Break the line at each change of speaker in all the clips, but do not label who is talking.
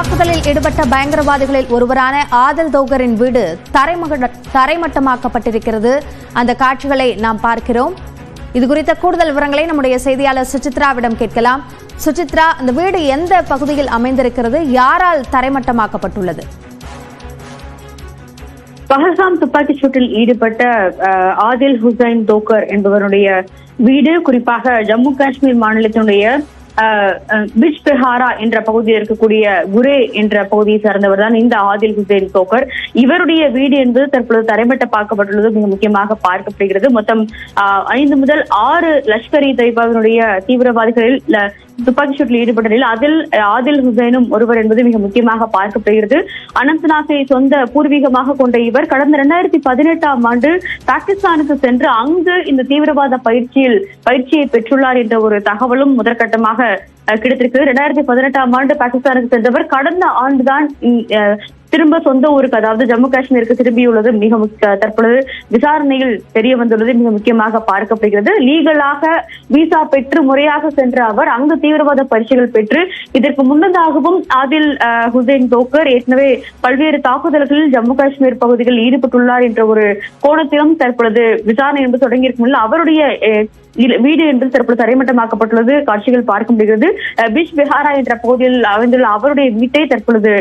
தாக்குதலில் ஈடுபட்ட பயங்கரவாதிகளில் ஒருவரான ஆதில் தௌகரின் வீடு தரைமட்டமாக்கப்பட்டிருக்கிறது. அந்த காட்சிகளை நாம் பார்க்கிறோம். இது குறித்த கூடுதல் விவரங்களை நம்முடைய செய்தியாளர் சுசித்ராவிடம் கேட்கலாம். சுசித்ரா, அந்த வீடு எந்த பகுதியில் அமைந்திருக்கிறது? யாரால் தரைமட்டமாக்கப்பட்டுள்ளது?
பஹல்காம் துப்பாக்கி சூட்டில் ஈடுபட்ட ஆதில் ஹுசைன் தோக்கர் என்பவருடைய வீடு குறிப்பாக ஜம்மு காஷ்மீர் மாநிலத்தினுடைய பிஜ்பெஹாரா என்ற பகுதியில் இருக்கக்கூடிய குரே என்ற பகுதியை சார்ந்தவர் தான் இந்த ஆதில் ஹுசைன் தோக்கர். இவருடைய வீடு என்பது தற்பொழுது தரைமட்டமாக்கப்பட்டுள்ளது மிக முக்கியமாக பார்க்கப்படுகிறது. மொத்தம் 5 முதல் 6 லஷ்கர் இ தொய்பாவினுடைய தீவிரவாதிகளில் துப்பாக்கி சூட்டில் ஈடுபட்ட நிலையில் அதில் ஆதில் ஹுசைனும் ஒருவர் என்பது மிக முக்கியமாக பார்க்கப்படுகிறது. அனந்த்நாகை சொந்த பூர்வீகமாக கொண்ட இவர் கடந்த 2018ஆம் ஆண்டு பாகிஸ்தானுக்கு சென்று அங்கு இந்த தீவிரவாத பயிற்சியை பெற்றுள்ளார் என்ற ஒரு தகவலும் முதற்கட்டமாக கிடைத்திருக்கு. 2018ஆம் ஆண்டு பாகிஸ்தானுக்கு சென்றவர் கடந்த ஆண்டுதான் திரும்ப சொந்த ஊருக்கு, அதாவது ஜம்மு காஷ்மீருக்கு திரும்பியுள்ளது மிக தற்பொழுது விசாரணையில் தெரிய வந்துள்ளது மிக முக்கியமாக பார்க்கப்படுகிறது. லீகலாக விசா பெற்று முறையாக சென்ற அவர் அங்கு தீவிரவாத பயிற்சிகள் பெற்று இதற்கு முன்னதாகவும் ஆதில் ஹுசைன் தோக்கர் ஏற்கனவே பல்வேறு தாக்குதல்களில் ஜம்மு காஷ்மீர் பகுதிகளில் ஈடுபட்டுள்ளார் என்ற ஒரு கோணத்திலும் தற்பொழுது விசாரணை என்பது தொடங்கியிருக்கும். அவருடைய வீடு என்பது தற்போது தரைமட்டமாக்கப்பட்டுள்ளது காட்சிகள் பார்க்க முடிகிறது. பிஜ்பெஹாரா என்ற பகுதியில் அமைந்துள்ள அவருடைய வீட்டை தற்பொழுது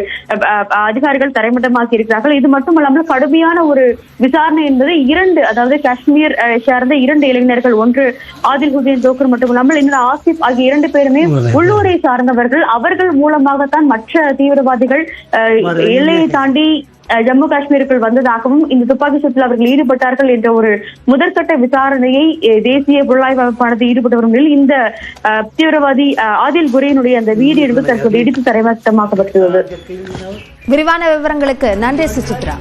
அதிகாரிகள் தரைமட்டமாக்கி இருக்கிறார்கள். இது மட்டுமல்லாமல் கடுமையான ஒரு விசாரணை என்பது அதாவது காஷ்மீர் சேர்ந்த 2 இளைஞர்கள், ஒன்று ஆதில் ஹுசைன் தோக்கர் மட்டுமல்லாமல் இன்னொரு ஆசிப் ஆகிய 2 பேருமே உள்ளூரை சார்ந்தவர்கள். அவர்கள் மூலமாகத்தான் மற்ற தீவிரவாதிகள் எல்லையை தாண்டி ஜம்மு காஷ்மீருக்குள் வந்ததாகவும் இந்த துப்பாக்கி சூட்டில் அவர்கள் ஈடுபட்டார்கள் என்ற ஒரு முதற்கட்ட விசாரணையை தேசிய புலனாய்வு அமைப்பானது ஈடுபட்டு வரும் நிலையில் இந்த தீவிரவாதி ஆதில் குரேனுடைய அந்த வீடு என்பது தற்போது இடித்து தரைமட்டமாக்கப்பட்டுள்ளது.
விரிவான விவரங்களுக்கு நன்றி சுசித்ரா.